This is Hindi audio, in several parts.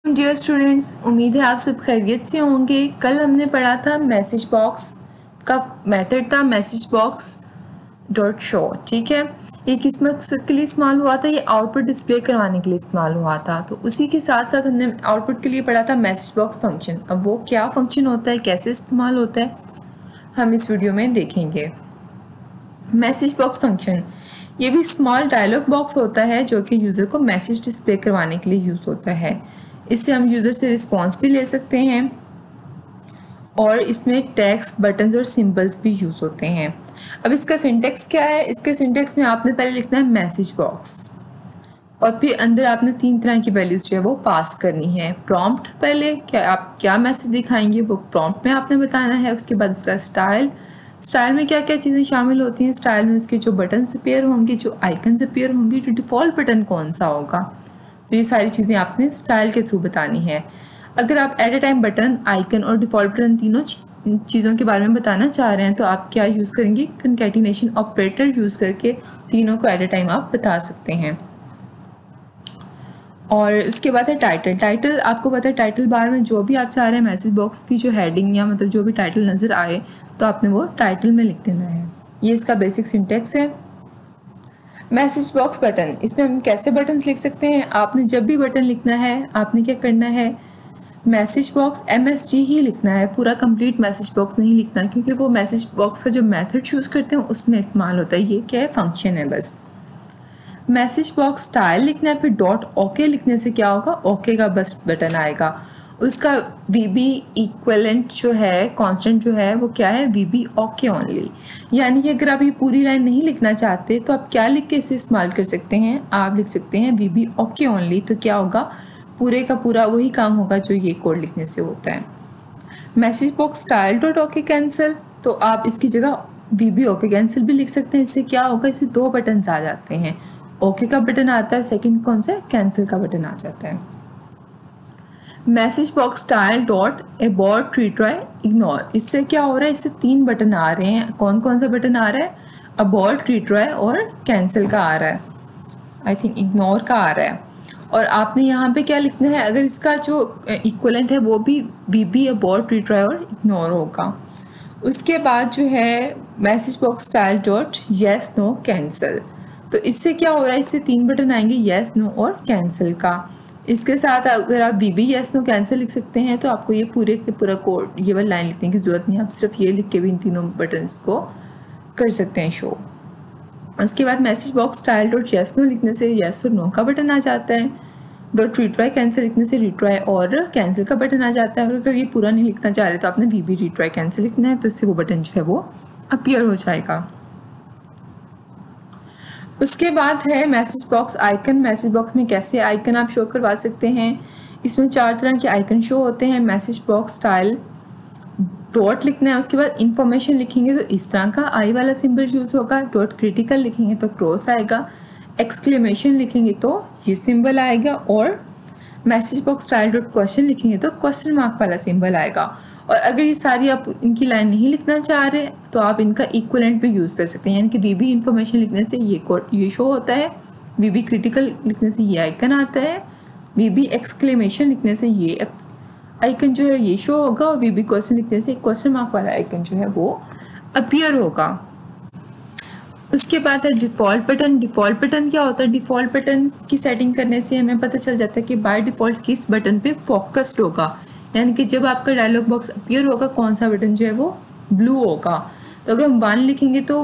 डियर स्टूडेंट्स, उम्मीद है आप सब खैरियत से होंगे। कल हमने पढ़ा था मैसेज बॉक्स का मेथड था मैसेज बॉक्स डॉट शो। ठीक है, ये किस मकसद के लिए इस्तेमाल हुआ था? ये आउटपुट डिस्प्ले करवाने के लिए इस्तेमाल हुआ था। तो उसी के साथ साथ हमने आउटपुट के लिए पढ़ा था मैसेज बॉक्स फंक्शन। अब वो क्या फंक्शन होता है, कैसे इस्तेमाल होता है, हम इस वीडियो में देखेंगे। मैसेज बॉक्स फंक्शन ये भी स्मॉल डायलॉग बॉक्स होता है जो कि यूज़र को मैसेज डिस्प्ले करवाने के लिए यूज़ होता है। इससे हम यूज़र से रिस्पॉन्स भी ले सकते हैं और इसमें टेक्स्ट, बटन्स और सिंबल्स भी यूज़ होते हैं। अब इसका सिंटेक्स क्या है? इसके सिंटेक्स में आपने पहले लिखना है मैसेज बॉक्स और फिर अंदर आपने 3 तरह की वैल्यूज़ जो है वो पास करनी है। प्रॉम्प्ट, पहले क्या आप क्या मैसेज दिखाएंगे वो प्रॉम्प्ट में आपने बताना है। उसके बाद इसका स्टाइल में क्या क्या चीज़ें शामिल होती हैं। स्टाइल में उसके जो बटन्स अपीयर होंगे, जो आइकन्स अपीयर होंगे, जो डिफ़ॉल्ट बटन कौन सा होगा, तो ये सारी चीज़ें आपने स्टाइल के थ्रू बतानी है। अगर आप at a time button, icon और डिफ़ॉल्ट बटन तीनों चीज़ों के बारे में बताना चाह रहे हैं तो आप क्या यूज़ करेंगे? कंकैटिनेशन ऑपरेटर यूज़ करके तीनों को एट ए टाइम आप बता सकते हैं। और उसके बाद है टाइटल। आपको पता है टाइटल बार में जो भी आप चाह रहे हैं मैसेज बॉक्स की जो हेडिंग या मतलब जो भी टाइटल नज़र आए तो आपने वो टाइटल में लिख देना है। ये इसका बेसिक सिंटेक्स है। मैसेज बॉक्स बटन, इसमें हम कैसे बटन्स लिख सकते हैं? आपने जब भी बटन लिखना है आपने क्या करना है, मैसेज बॉक्स MSG ही लिखना है। पूरा कंप्लीट मैसेज बॉक्स नहीं लिखना, क्योंकि वो मैसेज बॉक्स का जो मेथड चूज़ करते हैं उसमें इस्तेमाल होता है। ये क्या है? फंक्शन है बस। मैसेज बॉक्स स्टाइल लिखना है, फिर डॉट ओके लिखने से क्या होगा? ओके का बस बटन आएगा। उसका VB इक्वलेंट जो है, कांस्टेंट जो है वो क्या है? VB okay only. यानी कि अगर आप ये पूरी लाइन नहीं लिखना चाहते तो आप क्या लिख के इसे इस्तेमाल कर सकते हैं? आप लिख सकते हैं VB ओके ओनली। तो क्या होगा? पूरे का पूरा वही काम होगा जो ये कोड लिखने से होता है। Message box style dot okay cancel, तो आप इसकी जगह VB ओके कैंसिल भी लिख सकते हैं। इससे क्या होगा? इससे 2 बटन आ जाते हैं। ओके का बटन आता है, सेकंड कौन सा? कैंसिल का बटन आ जाता है। Message box style dot abort, retry, ignore, इससे क्या हो रहा है? इससे 3 बटन आ रहे हैं। कौन कौन सा बटन आ रहा है? अबॉर्ट, रिट्राई और कैंसिल का आ रहा है। आई थिंक इग्नोर का आ रहा है। और आपने यहाँ पे क्या लिखना है? अगर इसका जो इक्वलेंट है वो भी VB अबॉर्ट, रिट्राई और इग्नोर होगा। उसके बाद जो है message box style dot yes, no, cancel, तो इससे क्या हो रहा है? इससे 3 बटन आएंगे, येस, नो और कैंसिल का। इसके साथ अगर आप VB येस, नो, कैंसिल लिख सकते हैं तो आपको ये पूरे के पूरा कोड, ये वाली लाइन लिखने की ज़रूरत नहीं है। आप सिर्फ ये लिख के भी इन तीनों बटन्स को कर सकते हैं शो। उसके बाद message box style dot yes, no लिखने से येस और नो का बटन आ जाता है। डॉट रिट्राई कैंसिल लिखने से रिट्राई और कैंसिल का बटन आ जाता है। और अगर ये पूरा नहीं लिखना चाह रहे तो आपने VB रिट्राई कैंसिल लिखना है, तो इससे वो बटन जो है वो अपीयर हो जाएगा। उसके बाद है message box icon. Message box में कैसे आइकन आप शो करवा सकते हैं? इसमें 4 तरह के आइकन शो होते हैं। मैसेज बॉक्स स्टाइल डॉट लिखना है, उसके बाद इंफॉर्मेशन लिखेंगे तो इस तरह का आई वाला सिंबल यूज़ होगा। डॉट क्रिटिकल लिखेंगे तो क्रॉस आएगा। एक्सक्लेमेशन लिखेंगे तो ये सिंबल आएगा। और message box style dot question लिखेंगे तो क्वेश्चन मार्क वाला सिंबल आएगा। और अगर ये सारी आप इनकी लाइन नहीं लिखना चाह रहे तो आप इनका इक्वलेंट भी यूज़ कर सकते हैं। यानी कि VB इन्फॉर्मेशन लिखने से ये कोड ये शो होता है, VB क्रिटिकल लिखने से ये आइकन आता है, VB एक्सक्लेमेशन लिखने से ये आइकन जो है ये शो होगा, और VB क्वेश्चन लिखने से क्वेश्चन मार्क वाला आइकन जो है वो अपीयर होगा। उसके बाद है डिफ़ॉल्ट बटन। डिफ़ॉल्ट बटन क्या होता है? डिफ़ॉल्ट बटन की सेटिंग करने से हमें पता चल जाता है कि बाय डिफ़ॉल्ट किस बटन पे फोकस्ड होगा। यानी कि जब आपका डायलॉग बॉक्स अपीयर होगा कौन सा बटन जो है वो ब्लू होगा। तो अगर हम 1 लिखेंगे तो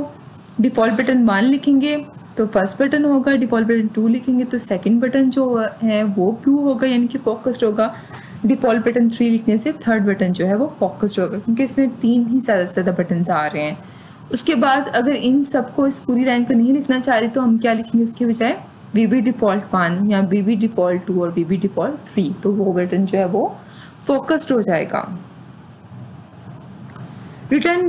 डिफ़ॉल्ट बटन 1 लिखेंगे तो फर्स्ट बटन होगा। डिफ़ॉल्ट बटन 2 लिखेंगे तो सेकंड बटन जो है वो ब्लू होगा, यानी कि फोकस्ड होगा। डिफ़ॉल्ट बटन 3 लिखने से थर्ड बटन जो है वो फोकस्ड होगा, क्योंकि इसमें 3 ही ज़्यादा से ज़्यादा बटन आ रहे हैं। उसके बाद अगर इन सबको, इस पूरी लाइन को नहीं लिखना चाह रहे तो हम क्या लिखेंगे उसके बजाय? VB डिफ़ॉल्ट 1 या VB डिफ़ॉल्ट 2 और VB डिफ़ॉल्ट 3, तो वो बटन जो है वो फोकस्ड हो जाएगा। रिटर्न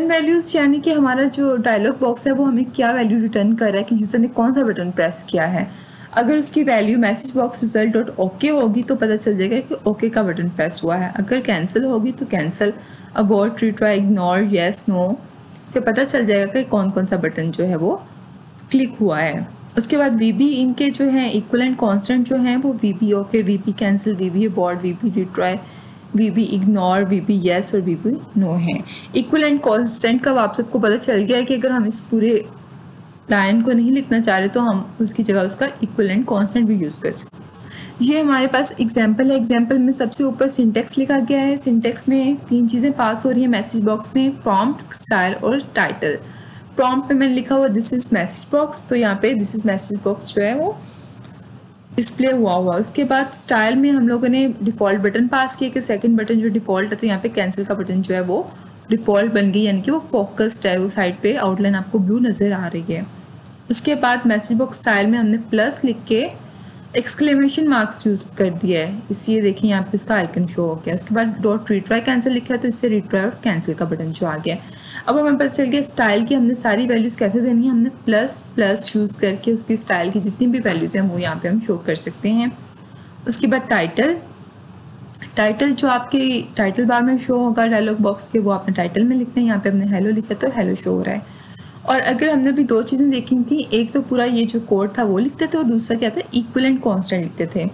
वैल्यूज़ यानी कि हमारा जो डायलॉग बॉक्स है वो हमें क्या वैल्यू रिटर्न कर रहा है कि यूज़र ने कौन सा बटन प्रेस किया है। अगर उसकी value message box result dot okay होगी तो पता चल जाएगा कि ओके का बटन प्रेस हुआ है। अगर कैंसिल होगी तो cancel, abort, retry, ignore, yes, no से पता चल जाएगा कि कौन कौन सा बटन जो है वो क्लिक हुआ है। उसके बाद वी बी इनके जो हैं इक्वलेंट कांस्टेंट जो हैं वो V B okay, V B cancel, V B abort, V B retry, V B ignore, V B yes और वी बी नो है। इक्वलेंट कांस्टेंट का आप सबको पता चल गया है कि अगर हम इस पूरे लाइन को नहीं लिखना चाह रहे तो हम उसकी जगह उसका इक्वलेंट कांस्टेंट भी यूज़ कर सकते हैं। ये हमारे पास एग्जाम्पल है। एग्जाम्पल में सबसे ऊपर सिंटेक्स लिखा गया है। सिंटेक्स में 3 चीज़ें पास हो रही हैं मैसेज बॉक्स में, प्रॉम्प्ट, स्टाइल और टाइटल। प्रॉम्प्ट में मैंने लिखा हुआ दिस इज़ मैसेज बॉक्स, तो यहाँ पे दिस इज़ मैसेज बॉक्स जो है वो डिस्प्ले हुआ हुआ। उसके बाद स्टाइल में हम लोगों ने डिफ़ॉल्ट बटन पास किया कि सेकंड बटन जो डिफ़ॉल्ट है, तो यहाँ पे कैंसिल का बटन जो है वो डिफ़ॉल्ट बन गई, यानी कि वो फोकस्ड है, वो साइड पे आउटलाइन आपको ब्लू नज़र आ रही है। उसके बाद मैसेज बॉक्स स्टाइल में हमने प्लस लिख के एक्सक्लेमेशन मार्क्स यूज़ कर दिया है, इसलिए देखिए यहाँ पे उसका आइकन शो हो गया। उसके बाद डॉट रिट्राई कैंसिल लिखा है, तो इससे रिट्राई और कैंसिल का बटन जो आ गया। अब हमें पता चल गया स्टाइल की हमने सारी वैल्यूज़ कैसे देनी है। हमने प्लस प्लस यूज़ करके उसकी स्टाइल की जितनी भी वैल्यूज़ हैं वो यहाँ पे हम शो कर सकते हैं। उसके बाद टाइटल, टाइटल जो आपके टाइटल बार में शो होगा डायलॉग बॉक्स के, वो आपने टाइटल में लिखते हैं। यहाँ पे हमने हेलो लिखा तो हेलो शो हो रहा है। और अगर हमने अभी 2 चीज़ें देखी थी, एक तो पूरा ये जो कोड था वो लिखते थे और दूसरा क्या था, इक्वलेंट कांस्टेंट लिखते थे।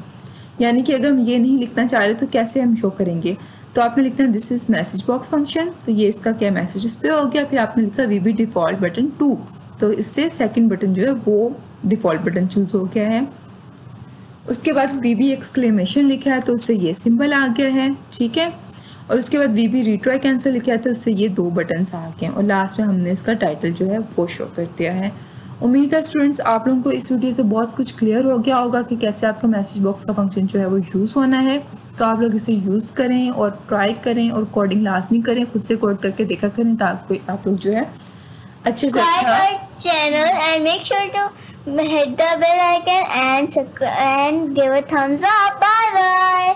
यानी कि अगर हम ये नहीं लिखना चाह रहे तो कैसे हम शो करेंगे, तो आपने लिखना है this is message box function, तो ये इसका क्या मैसेज डिस्प्ले हो गया। फिर आपने लिखा वी बी डिफ़ॉल्ट बटन 2, तो इससे सेकंड बटन जो है वो डिफ़ॉल्ट बटन चूज़ हो गया है। उसके बाद वी बी एक्सक्लेमेशन लिखा है तो उससे ये सिंबल आ गया है, ठीक है। और उसके बाद वी बी रिट्राई कैंसिल लिखा है तो उससे ये 2 बटन्स आ गए हैं। और लास्ट में हमने इसका टाइटल जो है वो शो कर दिया है। उम्मीद है स्टूडेंट्स आप लोगों को इस वीडियो से बहुत कुछ क्लियर हो गया होगा कि कैसे आपका मैसेज बॉक्स का फंक्शन जो है वो यूज़ होना है। तो आप लोग इसे यूज़ करें और ट्राई करें और कोडिंग लाजमी करें, खुद से कोड करके देखा करें ताकि आप लोग जो है अच्छे से अच्छा channel and make sure to hit the bell icon and give a thumbs up. Bye bye.